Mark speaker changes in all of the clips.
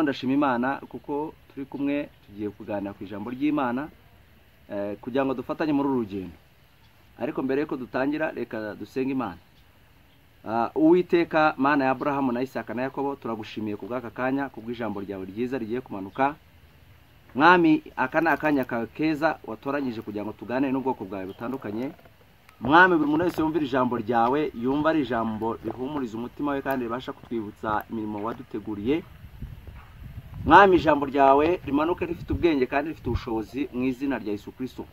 Speaker 1: Ndashima Imana kuko turi kumwe tugiye kuganira ku ijambo ry'Imana kugira ngo dufatanye muri urugendo. Ariko mbere yuko dutangira reka dusenga Imana. Uwiteka Mana ya Abrahamu na Isaka na Yakobo, turagushimiye ku bw'aka kanya kubw'ijambo ryawe ryiza rigiye kumanuka. Mwami, aka ni akanya kawe keza watoranyije kugira ngo tuganire n'ubwoko bwawe butandukanye. Mwami, buri muntu wese yumvira ijambo ryawe yumva ari ijambo rihumuriza umutima we kandi ribasha kutwibutsa imirimo waduteguriye. Mwami, ijambo ryawe rimanuke rifite ubwenge kandi rifite ubushobozi mu izina rya Yesu Kristo.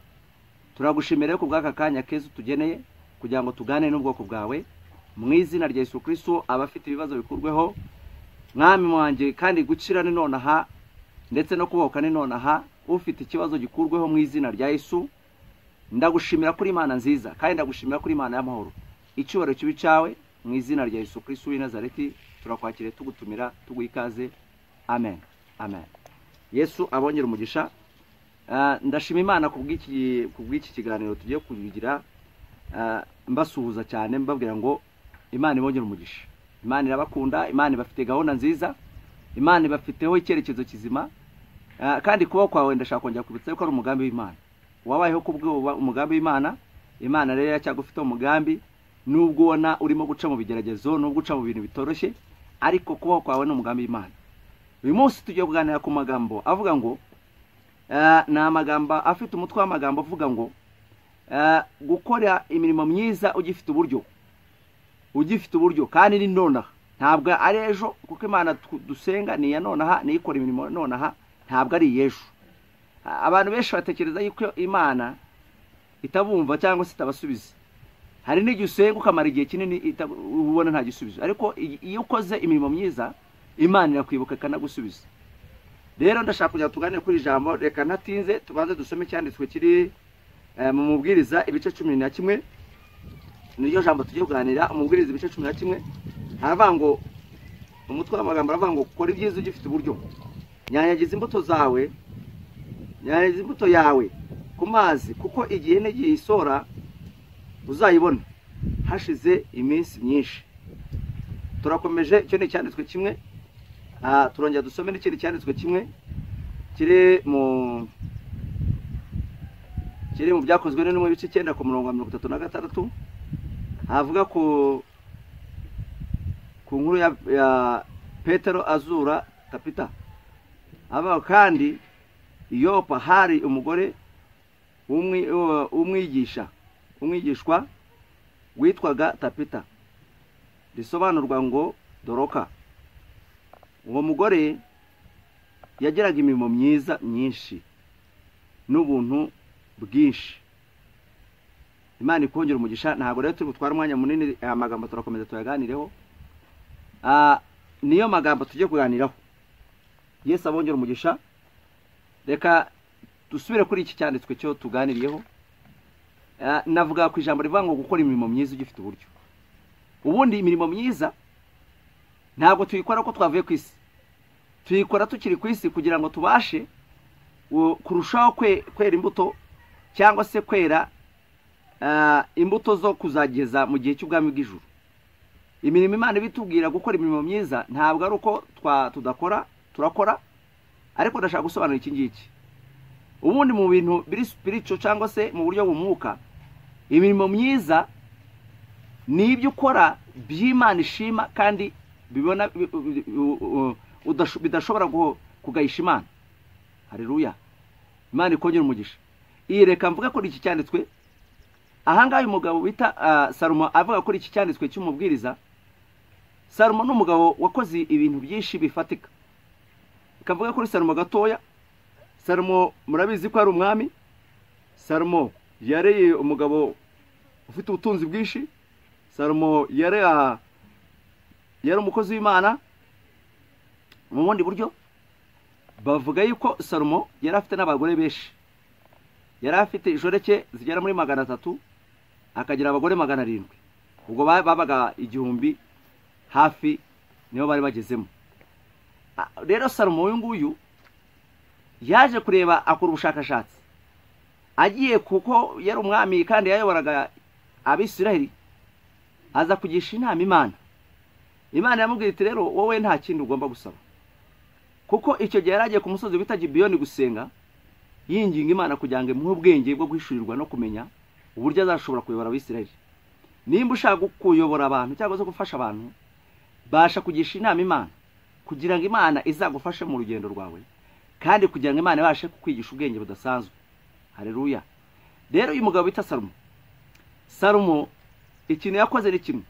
Speaker 1: Turagushimira ku bw'aka kanya keza tugeneye kugira ngo tuganire n'ubwoko bwawe mu izina rya Yesu Kristo. Abafite ibibazo bikurweho Mwami wanjye, kandi gukira ni nonaha ndetse no kubohoka ni nonaha. Ufite ikibazo gikurweho mu izina rya Yesu. Ndagushimira kuri Imana nziza kandi ndagushimira kuri Imana y'amahoro. Icyubahiro kibi cyawe mu izina rya Yesu Kristo w'i Nazareti. Turakwakiriye tugutumira tuguikaze. Amen. Amen. Yesu abongera umugisha. Ndashima Imana kubw'iki kiganiro tugiye kugira, mbasuhuza cyane mbabwira ngo Imana ibongera umugisha. Imana irabakunda, Imana ibafite gahunda nziza, Imana ibafiteho icyerekezo kizima, kandi kuba kwawe ndashaka kongera kubitsa ko ari umugambi w'Imana. Wabayeho kubwo umugambi w'Imana. Imana rero yacyagufite umugambi, nubwo ubona urimo guca mu bigeragezo, nubwo uca mu bintu bitoroshye, ariko kuba kwawe ni umugambi w'Imana. Uyu munsi tugiye kuganira ku magambo avuga ngo ni amagambo afite umutwe w'amagambo avuga ngo gukora imirimo myiza ugifite uburyo kandi ni nonaha, ntabwo ari ejo, kuko Imana dusenga ni iya nonaha, ni ikora imirimo nonaha, ntabwo ari ejo. Abantu benshi batekereza yuko Imana itabumva cyangwa se itabasubiza. Hari n'igihe usenga ukamara igihe kinini ubona nta gisubizo, ariko iyo ukoze imirimo myiza Imana irakwibuka ikanagusubiza. Rero ndashaka kujya tuganire kuri ijambo. Reka natinze tubanze dusome cyanditswe kiri mu mubwiriza ibice 11. Niryo jambo tugiye kuganira, umubwiriza ibice 11. Haravuga ngo, umutwe w'amagambo aravuga ngo kora ibyiza ugifite uburyo. Nyanyagiza imbuto yawe ku mazi, kuko igihe n'igihe isora uzayibona hashize iminsi myinshi. Turakomeje. Icyo ni cyanditswe kimwe. Turongera dusome n'ikindi cyanditswe kimwe kiri mu byakozwe n'intumwa ibice 9 ku murongo wa 36. Havuga ku nkuru ya Petero azura Tabita. Aba kandi Yopa hari umugore umwigishwa witwaga Tabita, risobanurwa ngo Doroka. Uwo mugore yagiraga imirimo myiza myinshi n'ubuntu bwinshi. Imana ikongera umugisha. Ntabwo rero turi gutwara umwanya munini, aya magambo turakomeza tuyaganireho. Niyo magambo tugiye kuganiraho. Yesu abongera umugisha. Reka dusubire kuri iki cyanditswe cyo tuganiriyeho. Navuga ku ijambo rivuga ngo gukora imirimo myiza ugifite uburyo. Ubundi imirimo myiza ntabwo tuyikora ko twavuye ku isi, tuyikora tukiri ku isi kugira ngo tubashe kurushaho kwera imbuto, cyangwa se kwera imbuto zo kuzageza mu gihe cy'ubwami bw'ijuru. Imirimo Imana ibitubwira gukora imirimo myiza ntabwo ari uko tudakora, turakora. Ariko ndashaka gusobanura iki ngiki. Ubundi mu bintu biri spiritual cyangwa se mu buryo bw'umwuka, imirimo myiza ni ibyo ukora by'Imana ishima kandi bibona bidashobora kugayisha Imana. Haleluya. Imana ikongera umugisha. Reka mvuga kuri iki cyanditswe. Ahangaye umugabo bita Salomo avuga kuri iki cyanditswe cy'umubwiriza. Salomo ni umugabo wakoze ibintu byinshi bifatika. Kavuga kuri Salomo gatoya. Salomo murabizi ko ari umwami. Salomo yari umugabo ufite ubutunzi bwinshi. Salomo yari umukozi w'Imana. Mu bundi buryo bavuga yuko Salomo yari afite n'abagore benshi. Yari afite inshoreke zigera muri 300, akagira abagore 700. Ubwo babaga 1000 hafi niyo bari bagezemo. Rero Salomo uyu nguyu yaje kureba, akora ubushakashatsi. Agiye kuko yari umwami kandi yayoboraga Abisiraheli, aza kugisha inama Imana. Imana yamubwira iti rero wowe nta kindi ugomba gusaba. kuko icyo gihe yaragiye ku musozi bita Gibeyoni gusenga yinginga Imana kugira ngo imuhe ubwenge bwo guhishurirwa no kumenya uburyo azashobora kuyobora Abisirayeli. Nimba ushaka kuyobora abantu cyangwa se gufasha abantu, basha kugisha inama Imana kugira ngo Imana izagufashe mu rugendo rwawe, kandi kugira ngo Imana ibashe kukwigisha ubwenge budasanzwe. Haleluya. Rero uyu mugabo bita Salomo ikintu yakoze ni kimwe.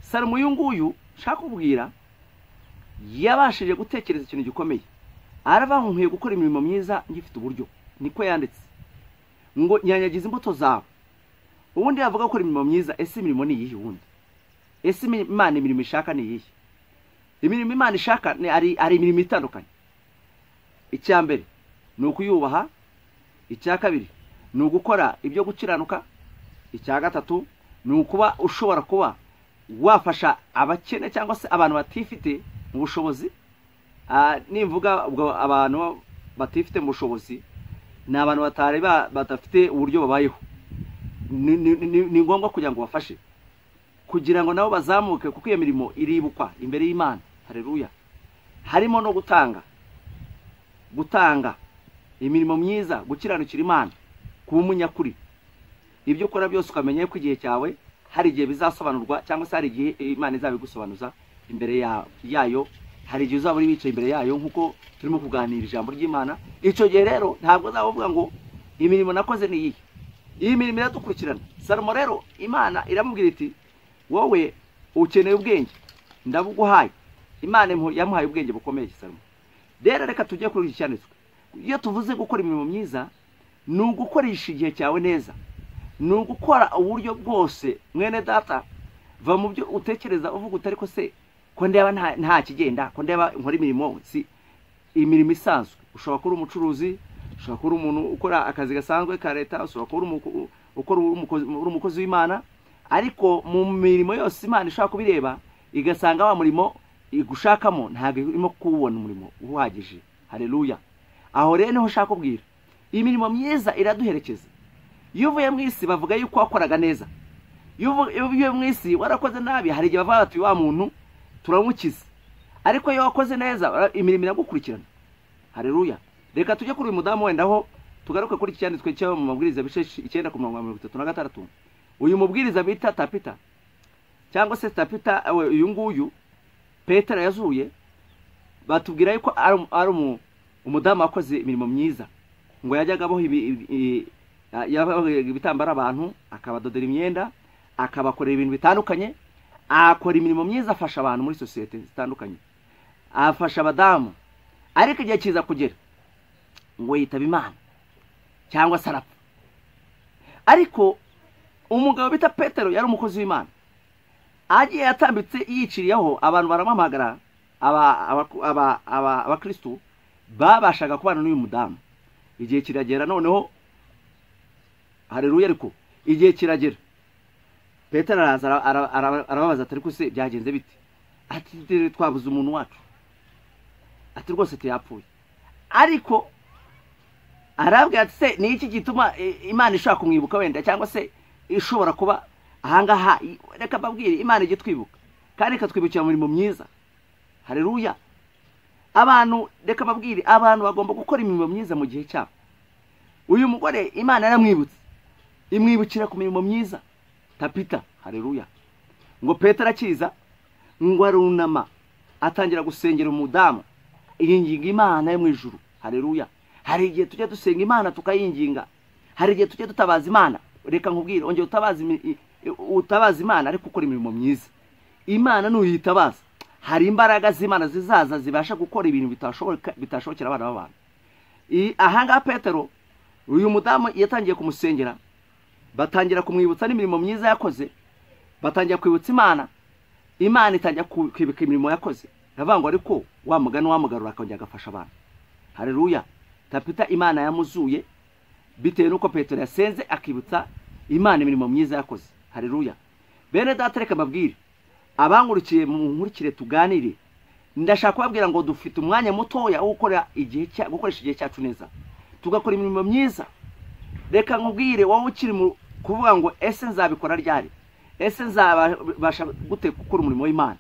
Speaker 1: Salomo uyu nguyu shaka kubwira yabashije gutekereza ikintu gikomeye. Arava nkwiye gukora imirimo myiza ngifite uburyo. Niko yanditse ngo nyanyagize imbuto zawe. Ubundi yavuga ko imirimo myiza, ese imirimo ni yihe wundi? Ese Imana imirimo ishaka ni yihe? Imirimo Imana ishaka ari imirimo itandukanye. Icya mbere ni ukuyubaha, icya kabiri ni ugukora ibyo gukiranuka, icya gatatu ni ukuba ushobora kuba wafasha abakene cyangwa se abantu batifite mu bushobozi. Nimvuga ubwo abantu batifite mu bushobozi ni abantu badafite uburyo babayeho. Ni ngombwa kugira ngo bafashe kugira ngo nabo bazamuke, kuko iyo mirimo iribukwa imbere y'Imana. Haleluya. Harimo no gutanga imirimo myiza, gukiranukira Imana, kuba umunyakuri. Ibyo ukora byose ukamenya ko igihe cyawe hari igihe bizasobanurwa, cyangwa se hari igihe Imana izabigusobanuza imbere yayo. Hari igihe uzaba uri wicaye imbere yayo nk'uko turimo kuganira ijambo ry'Imana. Icyo gihe rero ntabwo uzavuga ngo imirimo nakoze ni iyi. Iyi mirimo iradukurikirana. Salomo rero Imana iramubwira iti wowe ukeneye ubwenge, ndabuguhaye. Imana yamuhaye ubwenge bukomeye Salomo. Rero reka tujye kuri iki cyanditswe. Iyo tuvuze gukora imirimo myiza, ni ugukoresha igihe cyawe neza, ni ugukora uburyo bwose. Mwene data, va mu byo utekereza uvuga utari ko se ko ndeba nta kigenda, ko ndeba nkora imirimo si imirimo isanzwe. Ushobora kuba umucuruzi, ushobora kuba umuntu ukora akazi gasanzwe ka leta, ushobora kuba uri umukozi w'Imana, ariko mu mirimo yose Imana ishaka kubireba igasanga wa murimo igushakamo ntabwo irimo kuwubona umurimo uhagije. Haleluya. Aho rero niho ushaka kubwira imirimo myiza iraduherekeza. Iyo uvuye mu isi bavuga yuko wakoraga neza. Iyo uvuye mu isi warakoze nabi, hari igihe bavuga ati wa muntu turamukiza, ariko iyo wakoze neza imirimo iragukurikirana. Haleluya. Reka tujye kuri uyu mudamu wenda aho tugaruke kuri iki cyanditswe cyo mu mabwiriza bice 9:36. Uyu mubwiriza bita Tapita cyangwa se Tapita, uyu nguyu Petero yazuye, batubwira yuko ari umudamu wakoze imirimo myiza. Ngo yajyaga abaho ibitambara abantu, akabadodera imyenda, akabakorera ibintu bitandukanye, akora imirimo myiza, afasha abantu muri sosiyete zitandukanye, afasha abadamu. Ariko igihe kiza kugera ngo yitaba Imana cyangwa se arapfa. Ariko umugabo bita Petero yari umukozi w'Imana. Agiye yatambitse yiciriyeho, abantu baramamagara, abakristo babashaga kubana n'uyu mudamu. Igihe kiragera noneho, haleluya, ariko igihe kiragera Petero araza arababaza ati ariko se byagenze bite? Ati twabuze umuntu wacu. Ati rwose yapfuye. Ariko arabwira ati se ni iki gituma Imana ishaka kumwibuka wenda, cyangwa se ishobora kuba ahangaha? Reka babwire Imana ije twibuka, kandi ikatwibukira mu mirimo myiza. Haleluya. Abantu, reka babwire, abantu bagomba gukora imirimo myiza mu gihe cyabo. Uyu mugore Imana yaramwibutse, imwibukira ku mirimo myiza. Tapita. Haleluya. Ngo Petero akiza, ngo arunama atangira gusengera umudamu, yinginga Imana yo mu ijuru. Haleluya. Hari igihe tujya dusenga Imana tukayinginga, hari igihe tujya dutabaza Imana. Reka nkubwire, ongera utabaza Imana ariko ukora imirimo myiza. Imana nuyitabaza, hari imbaraga z'Imana zizaza zibasha gukora ibintu bitashobokera abana b'abantu. Ahanga Petero, uyu mudamu yatangiye kumusengera, batangira kumwibutsa n'imirimo myiza yakoze, batangira kwibutsa Imana. Imana itangira kwibuka imirimo yakoze. Navuga ariko wa mugani wamugarura akongera agafasha abantu. Haleluya. Tapita Imana yamuzuye bitewe nuko Petero yasenze akibutsa Imana imirimo myiza yakoze. Haleluya. Bene data, reka mbabwire abangurikiye mu nkurikire tuganire, ndashaka kubabwira ngo dufite umwanya mutoya wo gukoresha igihe cyacu neza, tugakora imirimo myiza. Reka nkubwire wowe ukiri mu kuvuga ngo ese nzabikora ryari, ese nzabasha gute gukora umurimo w'Imana,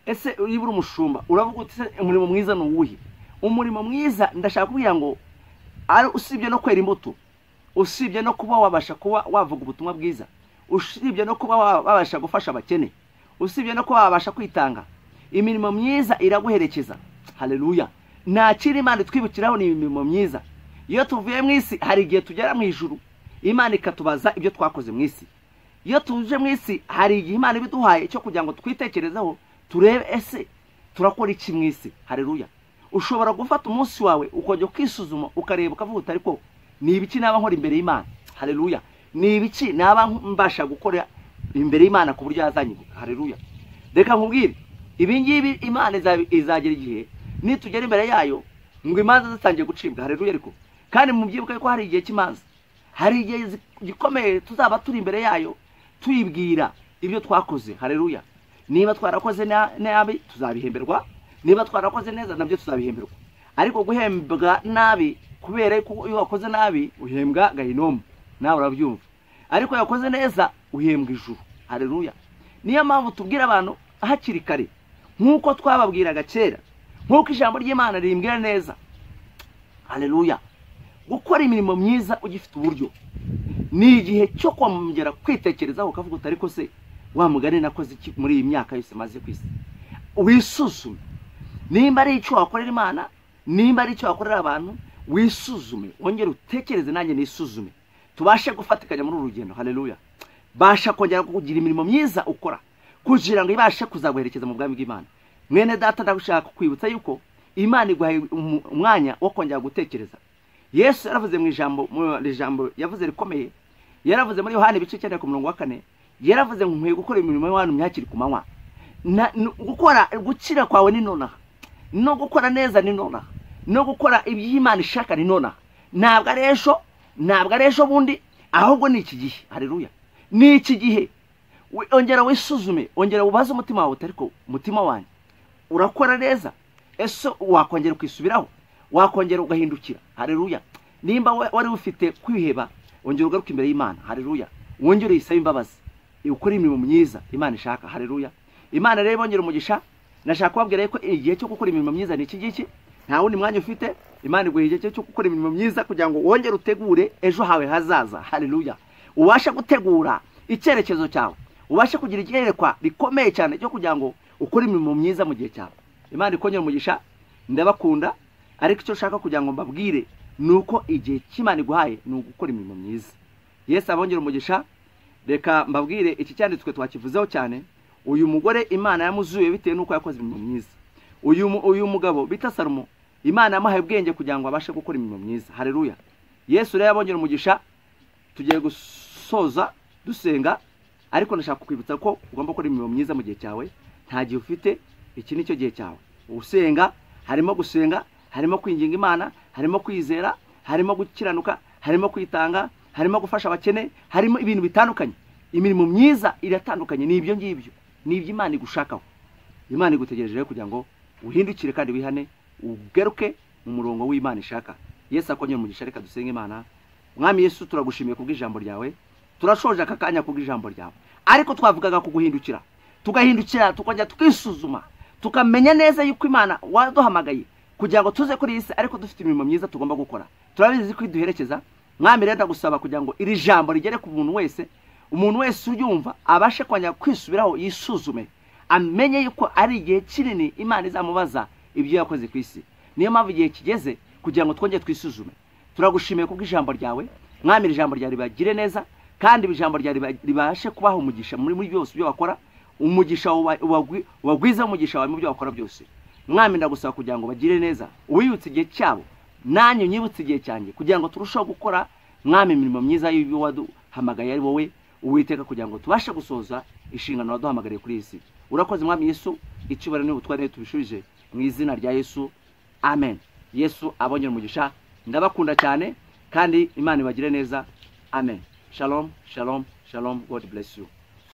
Speaker 1: ese uribura umushumba uravuga uti umurimo mwiza ni uwuhe? umurimo mwiza ndashaka kugira ngo ari usibye no kwera imbuto, usibye no kuba wabasha kuba wavuga ubutumwa bwiza, usibye no kuba wabasha gufasha abakene, usibye no kuba wabasha kwitanga, imirimo myiza iraguherekeza. Haleluya. Nakira Imana twibukiraho ni imirimo myiza. Iyo tuvuye mu isi hari igihe tugera mu ijuru, Imana ikatubaza ibyo twakoze mu isi. Iyo tuje mu isi hari igihe Imana ibiduhaye cyo kugira ngo twitekerezeho turebe ese turakora iki mu isi. Haleluya. Ushobora gufata umunsi wawe ukajya kwisuzuma ukareba ukavuga utari ko ni ibiki naba nkora imbere y'Imana. Haleluya. Ni ibiki naba mbasha gukora imbere y'Imana ku buryo yazanyibuka. Haleluya. Reka nkubwire ibi ngibi Imana izagira igihe nitugera imbere yayo ngo imanza zitangiye gucibwa. Haleluya. Ariko kandi mu byibuka ko hari igihe cy'imanza, hari igihe gikomeye tuzaba turi imbere yayo tuyibwira ibyo twakoze. Haleluya. Niba twarakoze nabi tuzabihemberwa, niba twarakoze neza nabyo tuzabihemberwa. Ariko guhembwa nabi kubera ko iyo wakoze nabi uhembwa gahinomu, nawe urabyumva. Ariko yakoze neza uhembwa ijuru. Haleluya. Niyo mpamvu tubwira abantu hakiri kare nkuko twababwiraga kera, nkuko ijambo ry'Imana rimbwira neza. Haleluya. Gukora imirimo myiza ugifite uburyo ni igihe cyo kwamugera kwitekerezaho ukavuga utari ko se wa mugani nakoze iki muri iyi myaka yose maze kwisi. Wisuzume nimba ari icyo wakorera Imana, nimba ari icyo wakorera abantu, wisuzume wongere utekereze nanjye nisuzume tubashe gufatikanya muri uru rugendo. Haleluya. Basha kongera kugira imirimo myiza ukora kugira ngo ibashe kuzaguherekeza mu bwami bw'Imana. Mwene data ndagushaka kwibutsa yuko Imana iguhaye umwanya wo kongera gutekereza. Yesu yaravuze mu ijambo yavuze rikomeye, yaravuze muri Yohana ibice 9:4, yaravuze ngo nkwiye gukora imirimo y'abantu myakiri ku manywa. Gukora gukira kwawe ni nonaha, no gukora neza ni nonaha, no gukora iby'Imana ishaka ni nonaha. Ntabwo ari ejo bundi, ahubwo ni iki gihe. Haleluya. Ni iki gihe. Ongera wisuzume, ongera ubaze umutima wawe utari ko umutima wanjye urakora neza. Ese wakongera kwisubiraho, wakongera ugahindukira. Haleluya. Nimba wari ufite kwiheba, ongera ugaruka imbere y'Imana. Haleluya. Wongere yisabe imbabazi, ukora imirimo myiza Imana ishaka. Haleluya. Imana rero bongera umugisha. Nashaka kubabwira ko igihe cyo gukora imirimo myiza ni iki giki. Nta wundi mwanya ufite. Imana iguha igihe cyo gukora imirimo myiza kugira ngo wongere utegure ejo hawe hazaza. Haleluya. Ubasha gutegura icyerekezo cyawe, ubashe kugira igiherekwa rikomeye cyane cyo kugira ngo ukore imirimo myiza mu gihe cyawe. Imana ikongera umugisha. Ndabakunda, ariko icyo shaka kugira ngo mbabwire nuko igihe cy'Imana iguhaye ni ugukora imirimo myiza. Yesu abongera umugisha. Reka mbabwire iki cyanditswe twakivuzeho cyane. Uyu mugore Imana yamuzuye bitewe nuko yakoze imirimo myiza. Uyu mugabo bita Salomo Imana yamuhaye ubwenge kugira ngo abashe gukora imirimo myiza. Haleluya. Yesu rero abongera umugisha. Tugiye gusoza dusenga, ariko ndashaka kukwibutsa ko ugomba gukora imirimo myiza mu gihe cyawe. Nta gihe ufite, iki nicyo gihe cyawe. Usenga, harimo gusenga, harimo kwinginga Imana, harimo kwizera, harimo gukiranuka, harimo kwitanga, harimo gufasha abakene, harimo ibintu bitandukanye. Imirimo myiza iratandukanye. Ni ibyo ngibyo, ni ibyo Imana igushakaho. Imana igutegereje kugira ngo uhindukire kandi wihane, ugeruke mu murongo w'Imana ishaka. Yesu akongera umugisha. Reka dusenge Imana. Mwami Yesu, turagushimiye kubw'ijambo ryawe. Turashoje aka kanya kubw'ijambo ryawe, ariko twavugaga kuguhindukira, tugahindukira tukajya twisuzuma, tukamenya neza yuko Imana waduhamagaye kugira ngo tuze kuri isi, ariko dufite imirimo myiza tugomba gukora. Turabizi ko iduherekeza. Mwami rero ndagusaba kugira ngo iri jambo rigere ku muntu wese, umuntu wese uryumva abashe kongera kwisubiraho, yisuzume, amenye yuko ari igihe kinini Imana izamubaza ibyo yakoze ku isi. Niyo mpamvu igihe kigeze kugira ngo twongere twisuzume. Turagushimiye kubw'ijambo ryawe. Mwami ijambo ryawe ribagire neza, kandi ijambo ryawe ribashe kubaho umugisha muri byose byo bakora. Umugisha wagwiza umugisha wawe mu byo bakora byose. Mwami ndagusaba kugira ngo bagire neza, uwibutse igihe cyabo, nanjye nyibutse igihe cyanjye, kugira ngo turusheho gukora Mwami imirimo myiza y'ibyo waduhamagaye ari wowe Uwiteka, kugira ngo tubashe gusoza inshingano waduhamagariye kuri isi. Urakoze Mwami Yesu, icyubahiro n'ubutware tubishubije mu izina rya Yesu. Amen. Yesu abongera umugisha. Ndabakunda cyane kandi Imana ibagire neza. Amen. Shalom, shalom, shalom. God bless you.